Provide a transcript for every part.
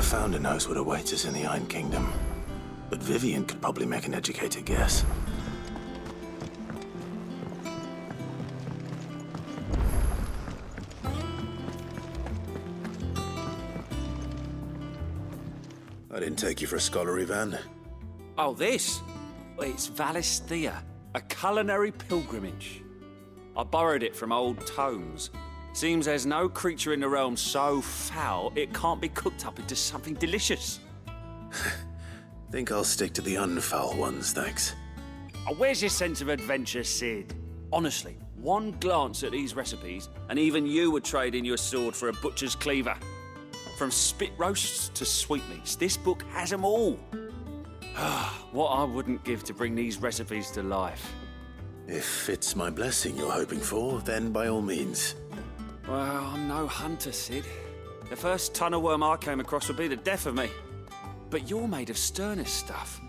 founder knows what awaits us in the Iron Kingdom, but Vivian could probably make an educated guess. I didn't take you for a scholarly van. Oh, this? It's Valisthea, a culinary pilgrimage. I borrowed it from old tomes. Seems there's no creature in the realm so foul it can't be cooked up into something delicious. Think I'll stick to the unfoul ones, thanks. Oh, where's your sense of adventure, Sid? Honestly, one glance at these recipes, and even you would trade in your sword for a butcher's cleaver. From spit roasts to sweetmeats, this book has them all. What I wouldn't give to bring these recipes to life. If it's my blessing you're hoping for, then by all means. Well, I'm no hunter, Sid. The first tunnel worm I came across would be the death of me. But you're made of sterner stuff.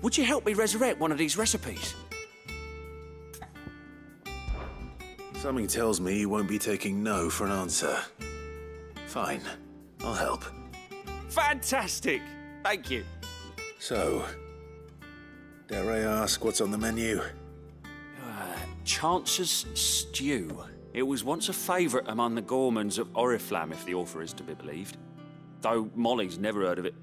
Would you help me resurrect one of these recipes? Something tells me you won't be taking no for an answer. Fine, I'll help. Fantastic! Thank you. So, dare I ask what's on the menu? Chance's Stew. It was once a favourite among the gourmands of Oriflamme, if the author is to be believed. Though Molly's never heard of it.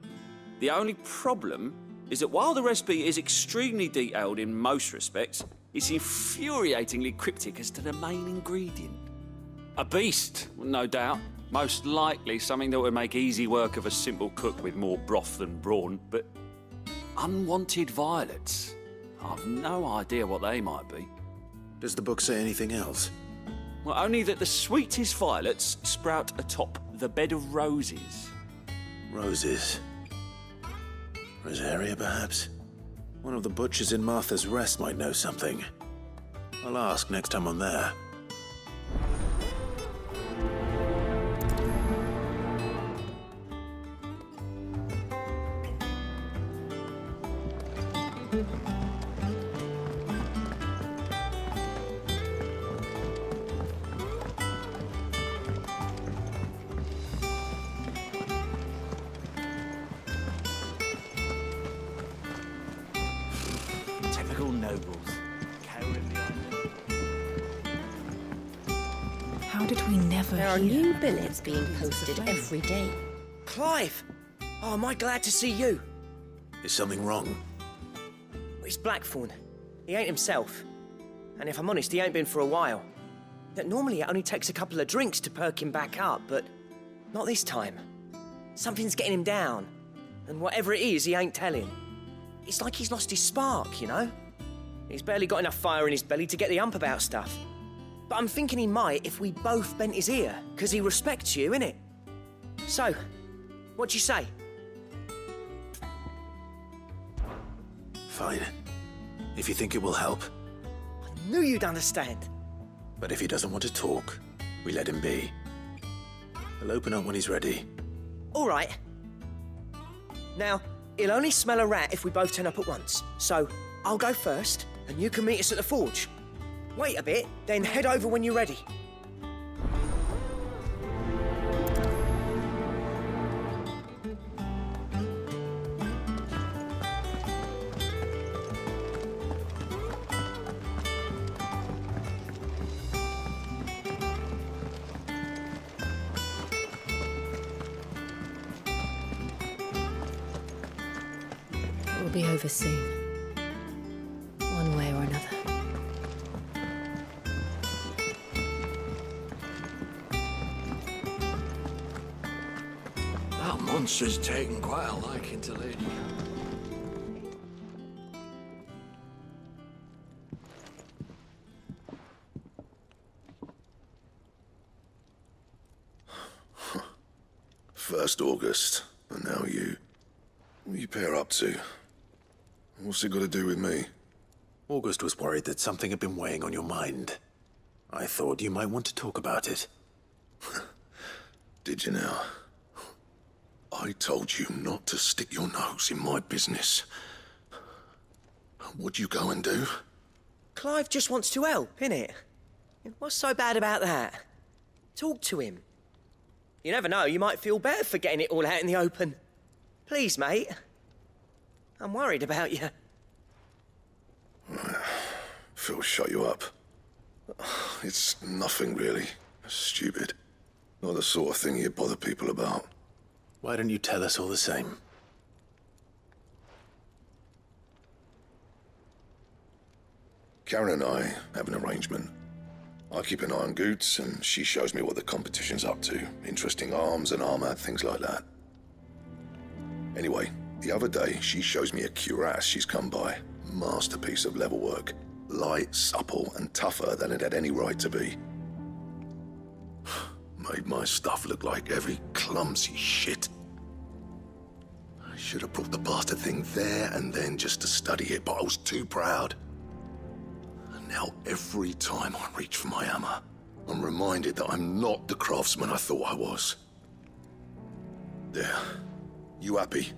The only problem is that while the recipe is extremely detailed in most respects, it's infuriatingly cryptic as to the main ingredient. A beast, no doubt. Most likely something that would make easy work of a simple cook with more broth than brawn, but unwanted violets. I've no idea what they might be. Does the book say anything else? Well, only that the sweetest violets sprout atop the bed of roses. Roses. Rosaria, perhaps? One of the butchers in Martha's Rest might know something. I'll ask next time I'm there. Typical nobles. Carrying the island. How did we never There are hear new about billets the being Prince of posted Flame? every day. Clive! Oh, am I glad to see you? Is something wrong? It's Blackthorn. He ain't himself. And if I'm honest, he ain't been for a while. That normally it only takes a couple of drinks to perk him back up, but not this time. Something's getting him down. And whatever it is, he ain't telling. It's like he's lost his spark, you know? He's barely got enough fire in his belly to get the ump about stuff. But I'm thinking he might if we both bent his ear, because he respects you, innit? So, what'd you say? Fine. If you think it will help. I knew you'd understand. But if he doesn't want to talk, we let him be. He'll open up when he's ready. All right. Now, he'll only smell a rat if we both turn up at once. So, I'll go first, and you can meet us at the forge. Wait a bit, then head over when you're ready. It will be over soon. One way or another. That monster's taken quite a liking to Lady. First August, and now you. What are you pair up to? What's it got to do with me? August was worried that something had been weighing on your mind. I thought you might want to talk about it. Did you now? I told you not to stick your nose in my business. What'd you go and do? Clive just wants to help, innit? What's so bad about that? Talk to him. You never know, you might feel better for getting it all out in the open. Please, mate. I'm worried about you. Phil shut you up. It's nothing, really. Stupid. Not the sort of thing you bother people about. Why don't you tell us all the same? Karen and I have an arrangement. I keep an eye on Goots, and she shows me what the competition's up to. Interesting arms and armor, things like that. Anyway, the other day, she shows me a cuirass she's come by. Masterpiece of level work. Light, supple, and tougher than it had any right to be. Made my stuff look like every clumsy shit. I should have brought the bastard thing there and then just to study it, but I was too proud. And now every time I reach for my hammer, I'm reminded that I'm not the craftsman I thought I was. There. You happy?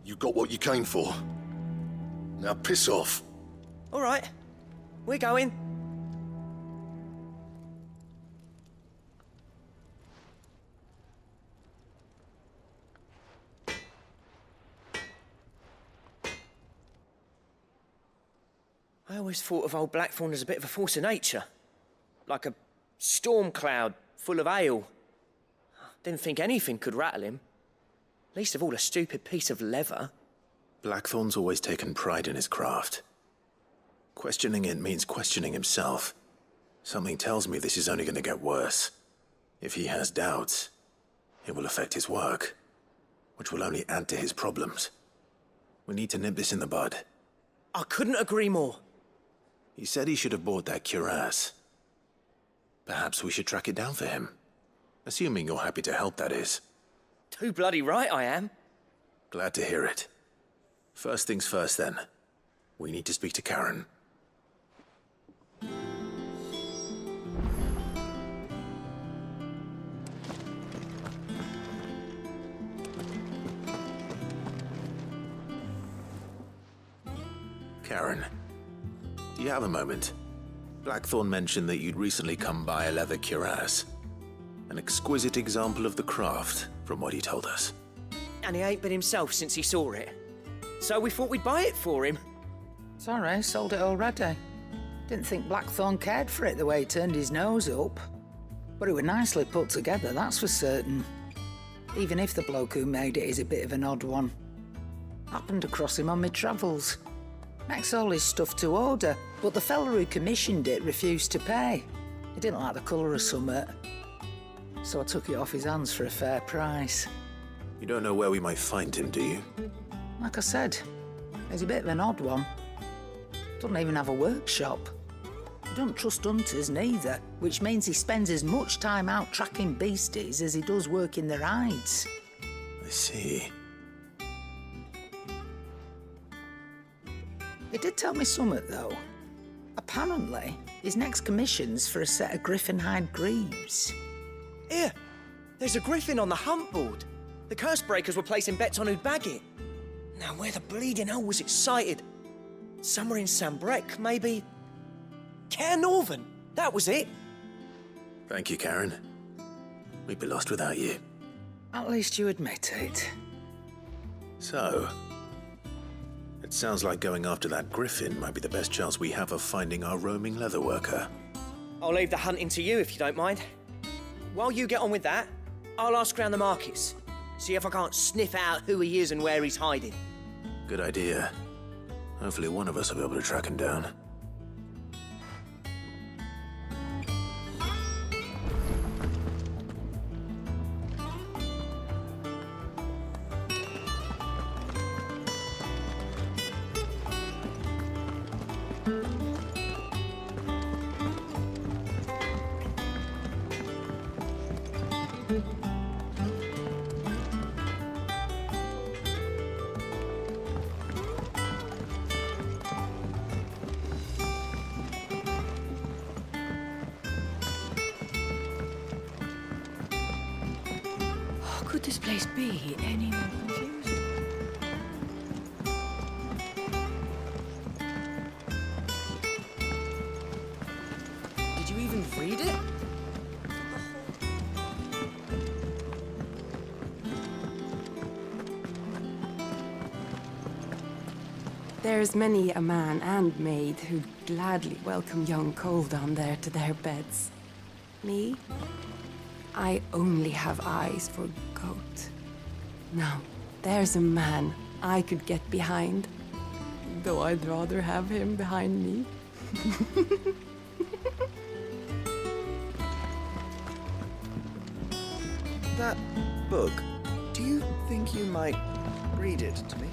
You got what you came for. Now piss off. All right. We're going. I always thought of old Blackthorn as a bit of a force of nature. Like a storm cloud full of ale. Didn't think anything could rattle him. Least of all a stupid piece of leather. Blackthorn's always taken pride in his craft. Questioning it means questioning himself. Something tells me this is only going to get worse. If he has doubts, it will affect his work, which will only add to his problems. We need to nip this in the bud. I couldn't agree more. He said he should have bought that cuirass. Perhaps we should track it down for him. Assuming you're happy to help, that is. Too bloody right I am. Glad to hear it. First things first, then. We need to speak to Karen. Karen, do you have a moment? Blackthorn mentioned that you'd recently come by a leather cuirass. An exquisite example of the craft, from what he told us. And he ain't been himself since he saw it. So we thought we'd buy it for him. Sorry, sold it already. Didn't think Blackthorn cared for it the way he turned his nose up. But it was nicely put together, that's for certain. Even if the bloke who made it is a bit of an odd one. Happened across him on my travels. Makes all his stuff to order, but the fella who commissioned it refused to pay. He didn't like the colour of summit. So I took it off his hands for a fair price. You don't know where we might find him, do you? Like I said, he's a bit of an odd one. Doesn't even have a workshop. He don't trust hunters neither, which means he spends as much time out tracking beasties as he does working their hides. I see. He did tell me something, though. Apparently, his next commission's for a set of griffin hide greaves. Here, there's a griffin on the hunt board. The curse breakers were placing bets on who'd bag it. Now, where the bleeding hell was it sighted? Somewhere in Sambrec, maybe? Caer Northern, that was it. Thank you, Karen. We'd be lost without you. At least you admit it. So, it sounds like going after that griffin might be the best chance we have of finding our roaming leatherworker. I'll leave the hunting to you if you don't mind. While you get on with that, I'll ask around the markets. See if I can't sniff out who he is and where he's hiding. Good idea. Hopefully one of us will be able to track him down. Could this place be any more confusing? Did you even read it? There's many a man and maid who'd gladly welcome young Cole down there to their beds. Me? I only have eyes for goat. Now, there's a man I could get behind. Though I'd rather have him behind me. That book, do you think you might read it to me?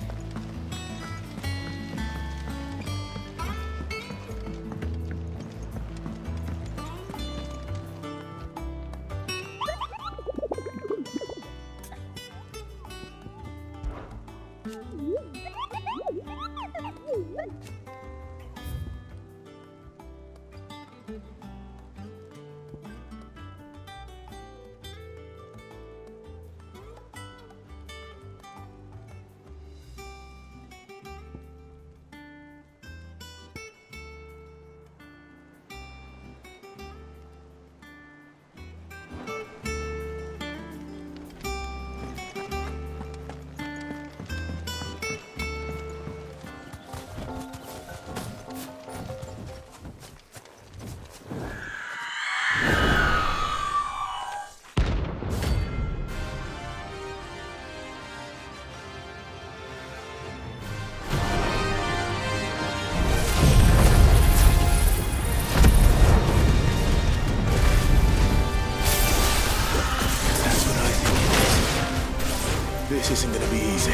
This isn't gonna be easy.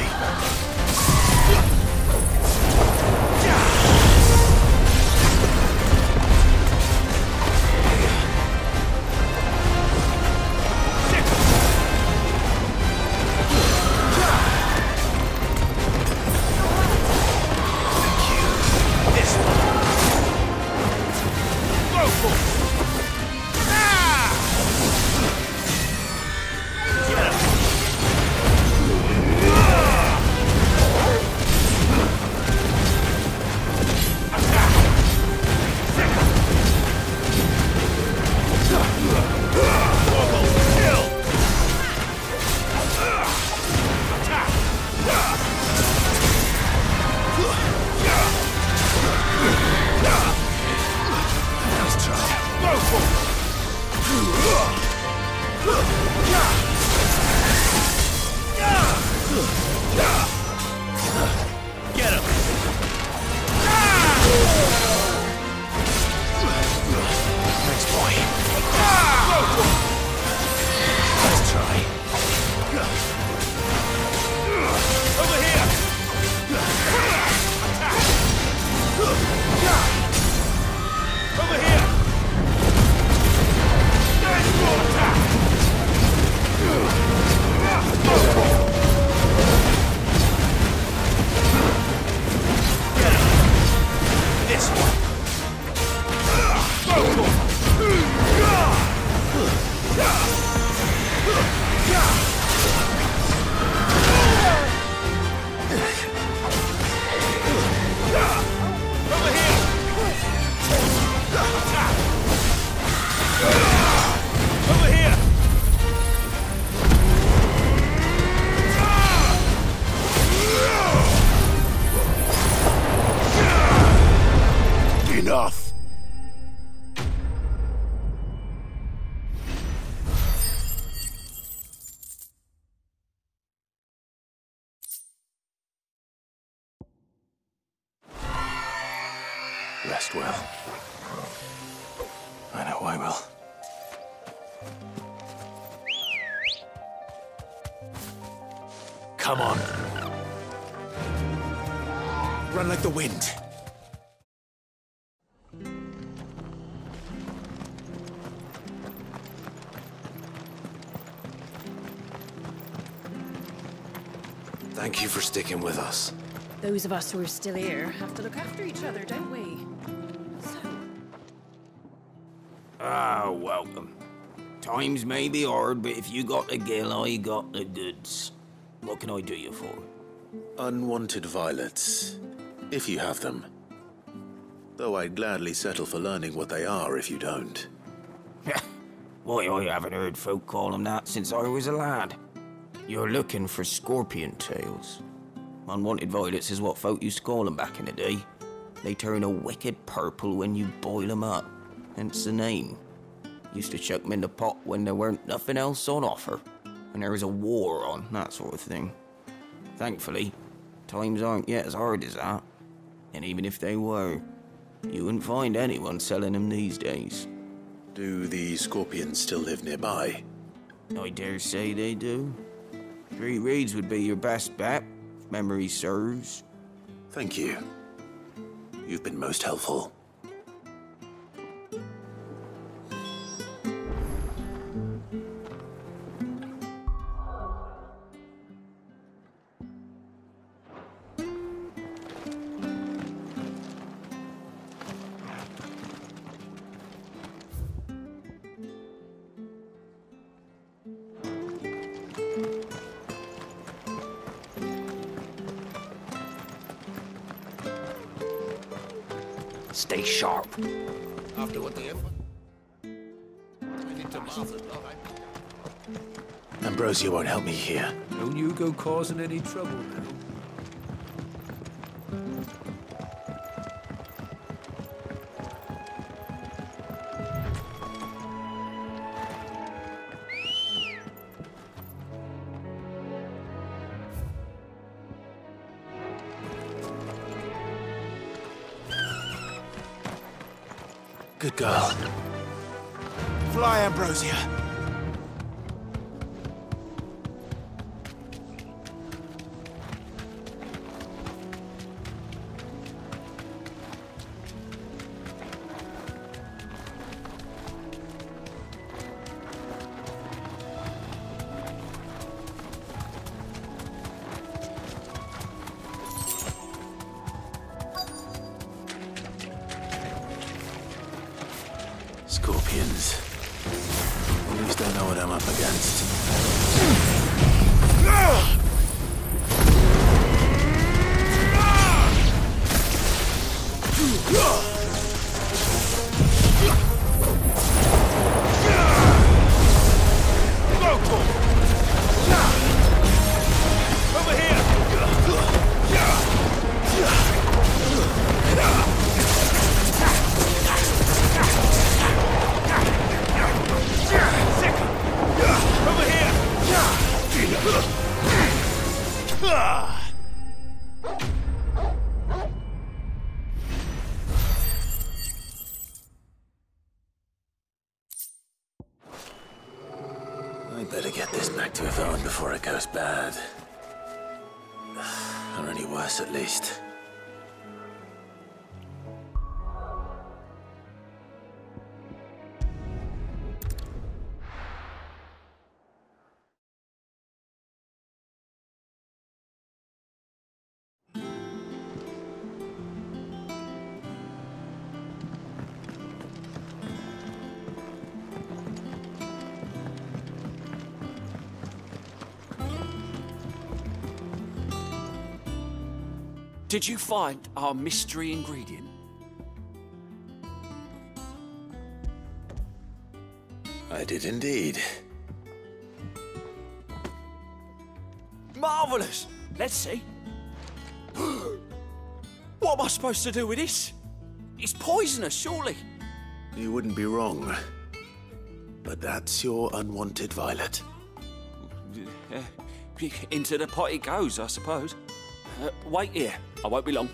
Enough! Rest well. I know I will. Come on. Run like the wind. Thank you for sticking with us. Those of us who are still here have to look after each other, don't we? So... Ah, welcome. Times may be hard, but if you got the gill, I got the goods. What can I do you for? Unwanted violets, if you have them. Though I'd gladly settle for learning what they are if you don't. Why, I haven't heard folk call them that since I was a lad. You're looking for scorpion tails. Unwanted violets is what folk used to call them back in the day. They turn a wicked purple when you boil them up, hence the name. Used to chuck them in the pot when there weren't nothing else on offer, when there was a war on, that sort of thing. Thankfully, times aren't yet as hard as that. And even if they were, you wouldn't find anyone selling them these days. Do the scorpions still live nearby? I dare say they do. 3 reeds would be your best bet, if memory serves. Thank you. You've been most helpful. Stay sharp. After what the Emperor... I need to Martha, don't I? Ambrosia won't help me here. Don't you go causing any trouble now. Good girl. Fly, Ambrosia. Scorpions. At least I know what I'm up against. Over here! Over here! I better get this back to Yvonne before it goes bad. Or any worse, at least. Did you find our mystery ingredient? I did indeed. Marvellous! Let's see. What am I supposed to do with this? It's poisonous, surely. You wouldn't be wrong. But that's your unwanted violet. Into the pot it goes, I suppose. Wait here. I won't be long.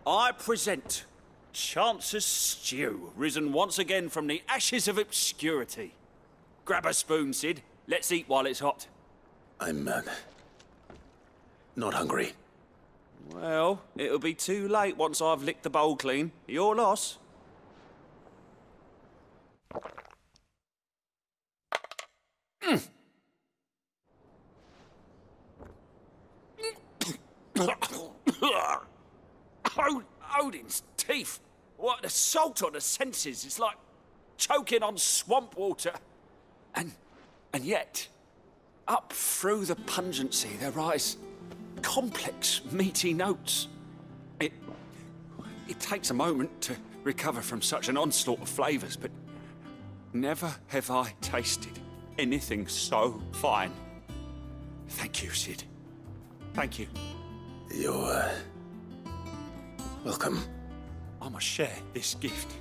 I present Chance's stew, risen once again from the ashes of obscurity. Grab a spoon, Sid. Let's eat while it's hot. I'm, not hungry. Well, it'll be too late once I've licked the bowl clean. Your loss. Odin's teeth. What an assault on the senses. It's like choking on swamp water. And yet, up through the pungency there rise complex, meaty notes. It takes a moment to recover from such an onslaught of flavours, but never have I tasted anything so fine. Thank you, Sid. Thank you. You're, welcome. I must share this gift.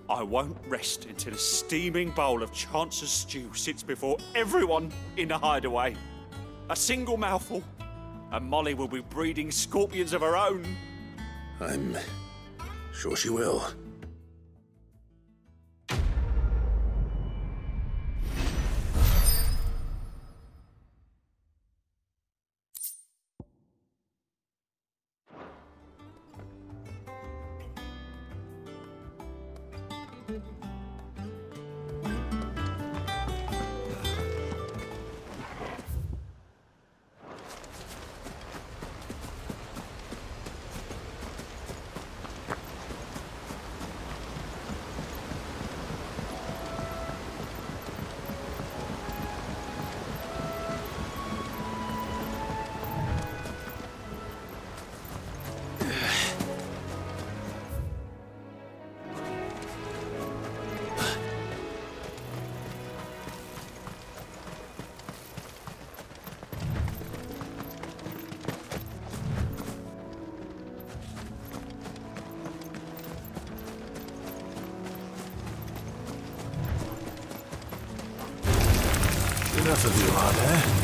I won't rest until a steaming bowl of Chance's stew sits before everyone in the hideaway. A single mouthful, and Molly will be breeding scorpions of her own. I'm sure she will. Enough of you, are there?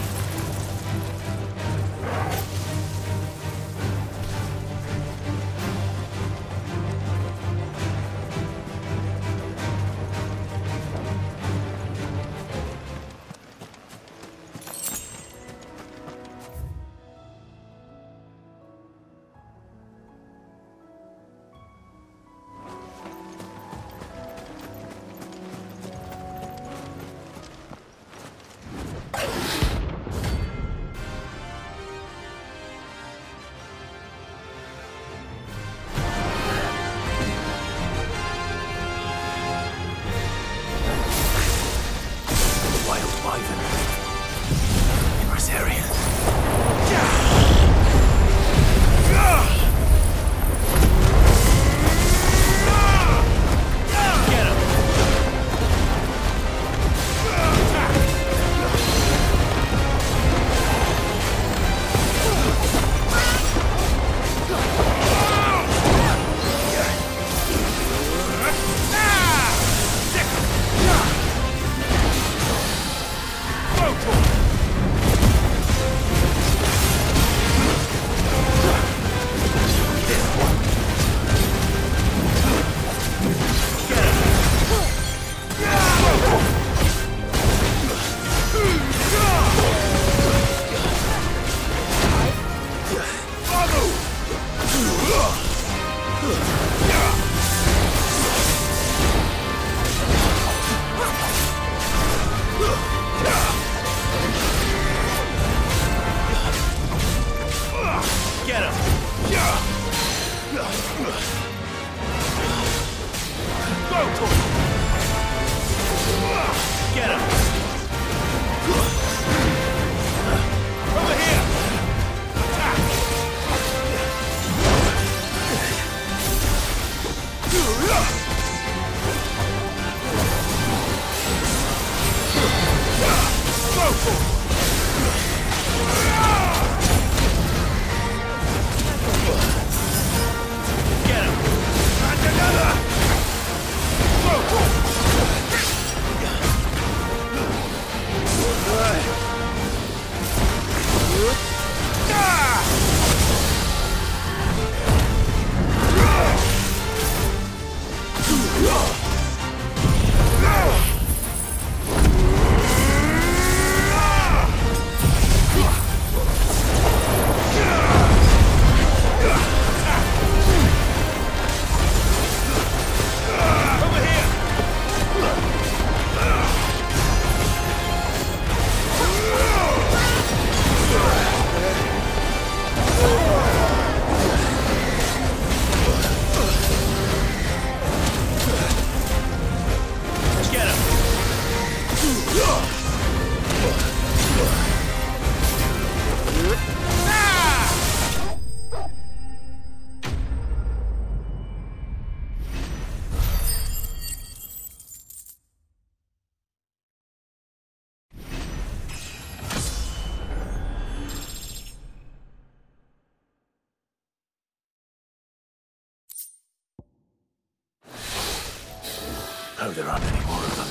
Hope there aren't any more of them.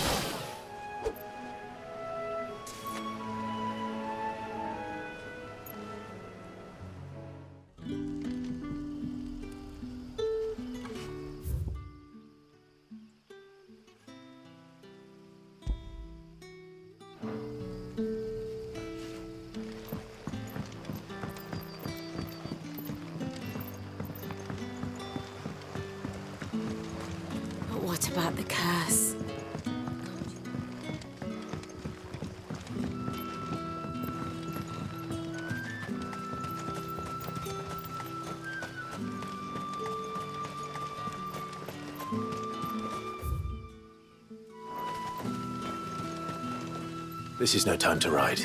But what about the curse? This is no time to ride.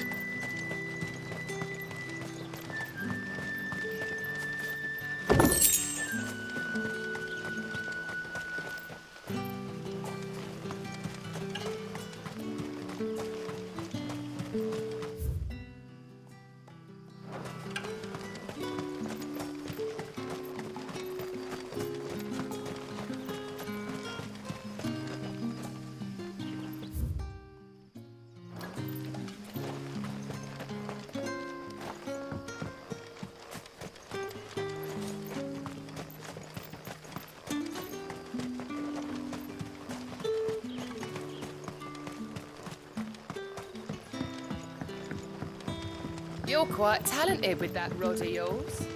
You're quite talented with that rod of yours.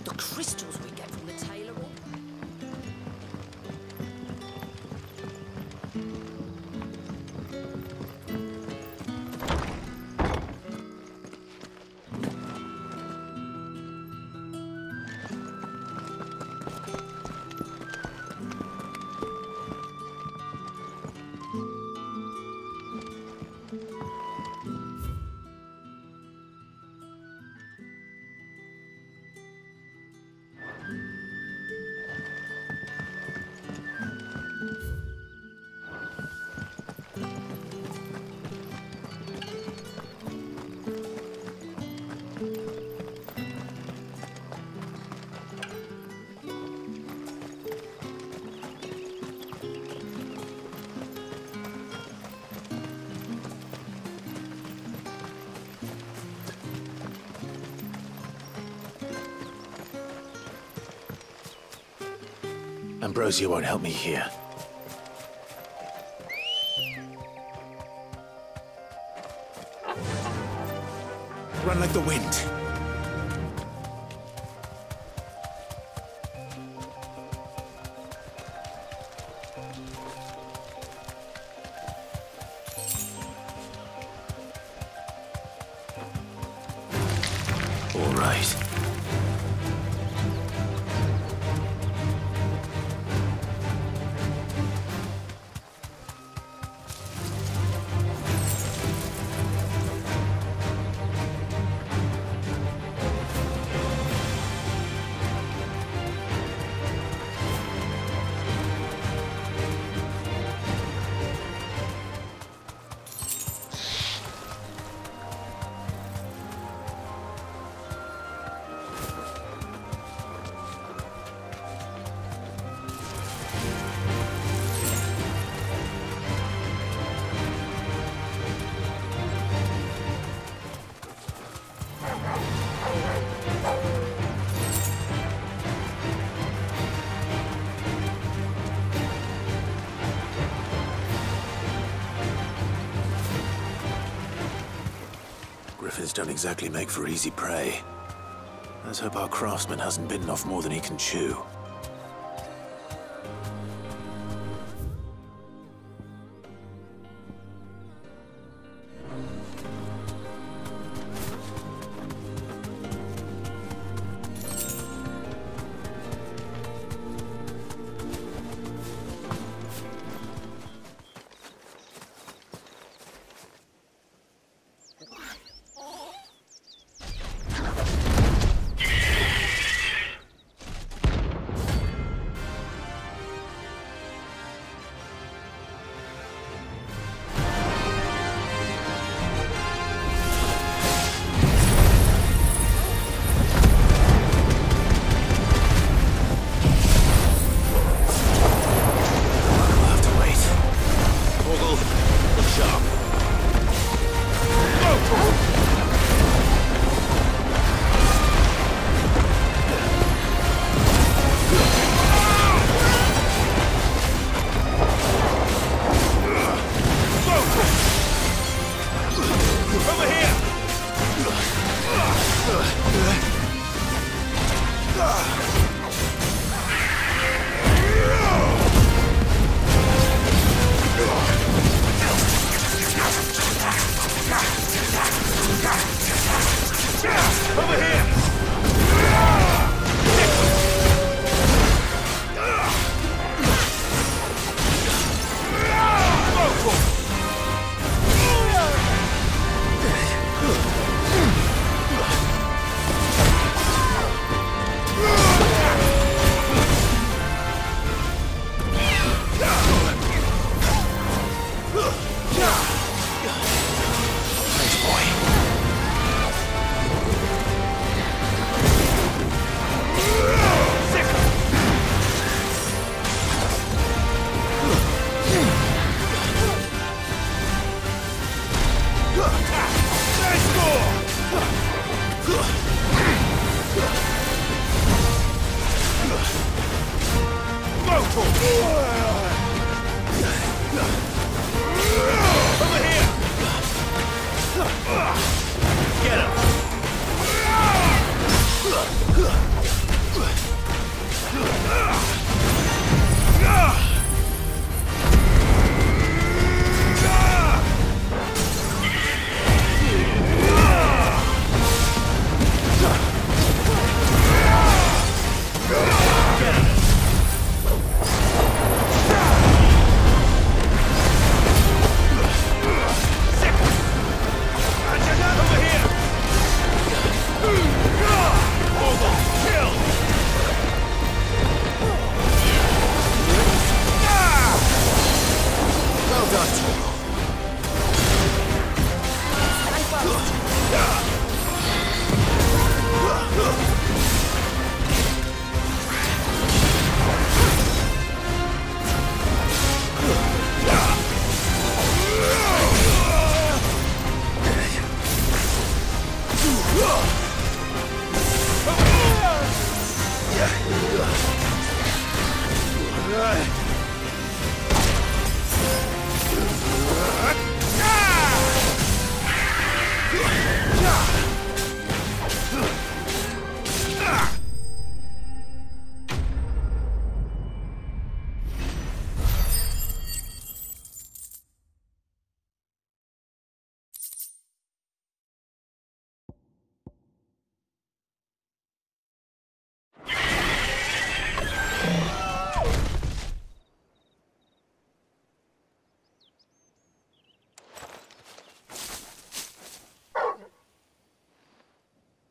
The crystals we get from the tailor hall. Ambrosia won't help me here. Run like the wind. All right. Griffins don't exactly make for easy prey. Let's hope our craftsman hasn't bitten off more than he can chew.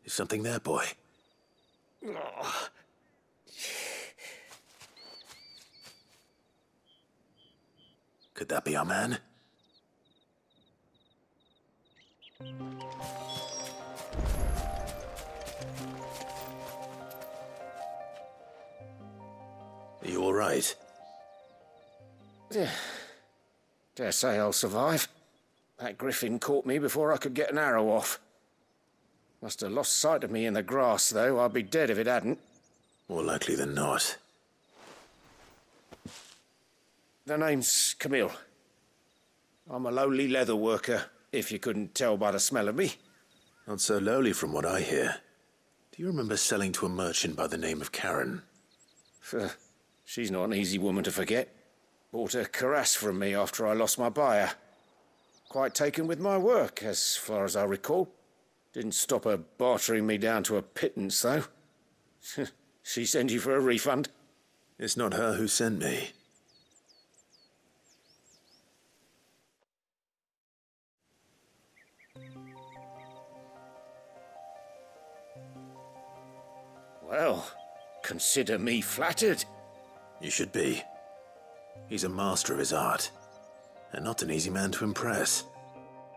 Is something there, boy? Could that be our man? Are you all right? Dare say I'll survive. That griffin caught me before I could get an arrow off. Must have lost sight of me in the grass, though. I'd be dead if it hadn't. More likely than not. The name's Camille. I'm a lowly leather worker, if you couldn't tell by the smell of me. Not so lowly from what I hear. Do you remember selling to a merchant by the name of Karen? She's not an easy woman to forget. Bought a cuirass from me after I lost my buyer. Quite taken with my work, as far as I recall. Didn't stop her bartering me down to a pittance, though. She sent you for a refund? It's not her who sent me. Well, consider me flattered. You should be. He's a master of his art, and not an easy man to impress.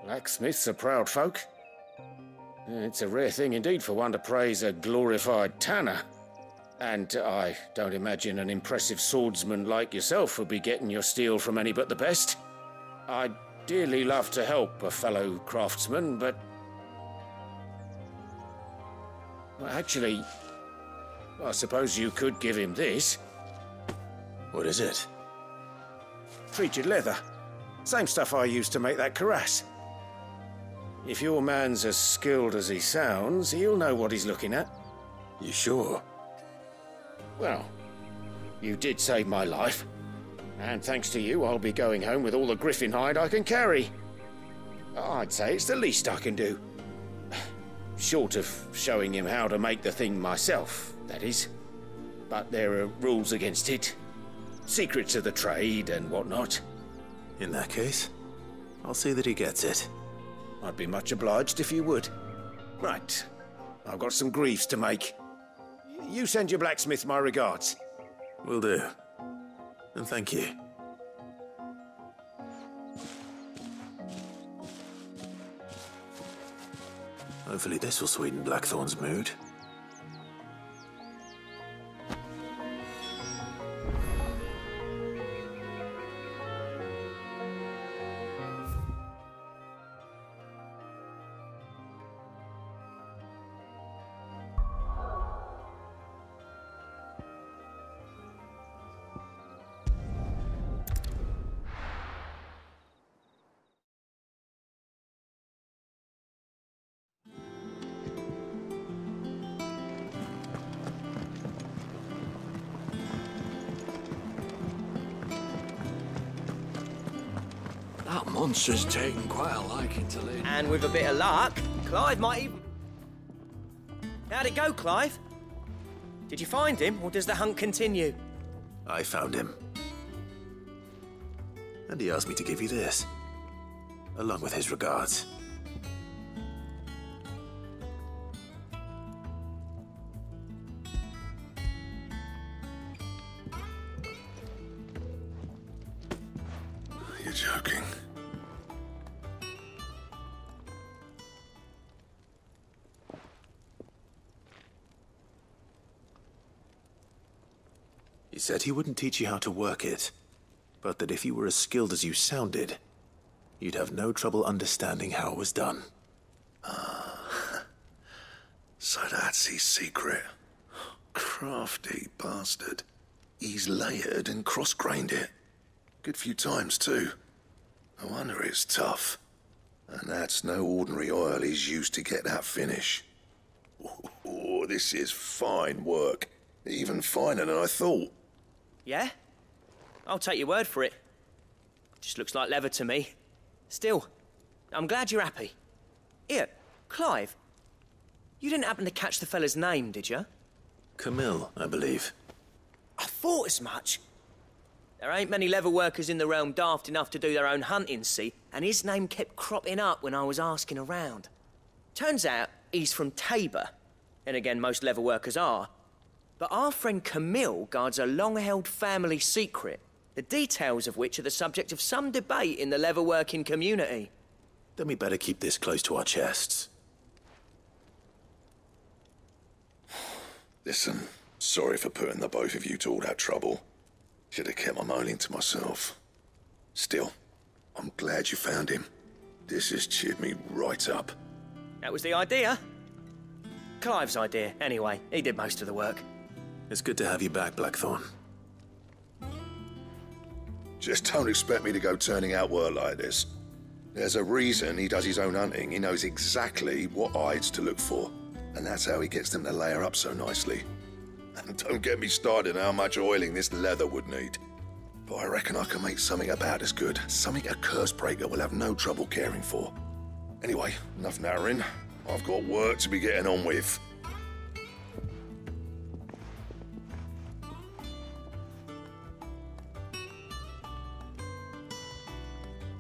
Blacksmiths are proud folk. It's a rare thing indeed for one to praise a glorified tanner. And I don't imagine an impressive swordsman like yourself would be getting your steel from any but the best. I'd dearly love to help a fellow craftsman, but... well, actually, I suppose you could give him this. What is it? Treated leather. Same stuff I used to make that cuirass. If your man's as skilled as he sounds, he'll know what he's looking at. You sure? Well, you did save my life. And thanks to you, I'll be going home with all the griffin hide I can carry. I'd say it's the least I can do. Short of showing him how to make the thing myself, that is. But there are rules against it. Secrets of the trade and whatnot. In that case, I'll see that he gets it. I'd be much obliged if you would. Right. I've got some greaves to make. You send your blacksmith my regards. Will do. And thank you. Hopefully this will sweeten Blackthorn's mood. Monster's taken quite a liking to Lady. And with a bit of luck, Clive might even... How'd it go, Clive? Did you find him, or does the hunt continue? I found him. And he asked me to give you this, along with his regards. You're joking. He said he wouldn't teach you how to work it, but that if you were as skilled as you sounded, you'd have no trouble understanding how it was done. So that's his secret. Crafty bastard. He's layered and cross-grained it. Good few times, too. No wonder it's tough. And that's no ordinary oil he's used to get that finish. Oh, this is fine work. Even finer than I thought. Yeah? I'll take your word for it. Just looks like leather to me. Still, I'm glad you're happy. Here, Clive. You didn't happen to catch the fella's name, did you? Camille, I believe. I thought as much. There ain't many leather workers in the realm daft enough to do their own hunting, see? And his name kept cropping up when I was asking around. Turns out he's from Tabor. And again, most leather workers are. But our friend Camille guards a long-held family secret, the details of which are the subject of some debate in the leather-working community. Then we better keep this close to our chests. Listen, sorry for putting the both of you to all that trouble. Should have kept my moaning to myself. Still, I'm glad you found him. This has cheered me right up. That was the idea. Clive's idea, anyway. He did most of the work. It's good to have you back, Blackthorn. Just don't expect me to go turning out work like this. There's a reason he does his own hunting. He knows exactly what hides to look for. And that's how he gets them to layer up so nicely. And don't get me started on how much oiling this leather would need. But I reckon I can make something about as good. Something a Cursebreaker will have no trouble caring for. Anyway, enough narrowing. I've got work to be getting on with.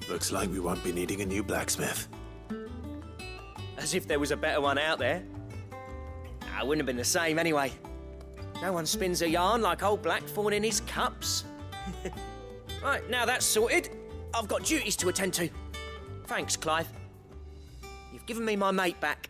Looks like we won't be needing a new blacksmith. As if there was a better one out there. I wouldn't have been the same anyway. No one spins a yarn like old Blackthorn in his cups. Right, now that's sorted, I've got duties to attend to. Thanks, Clive. You've given me my mate back.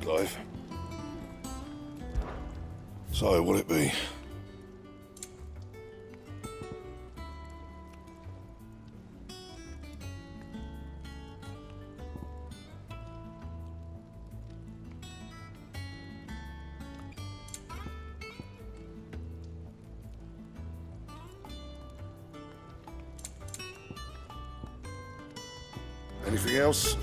Clive. So, what'll it be? Anything else?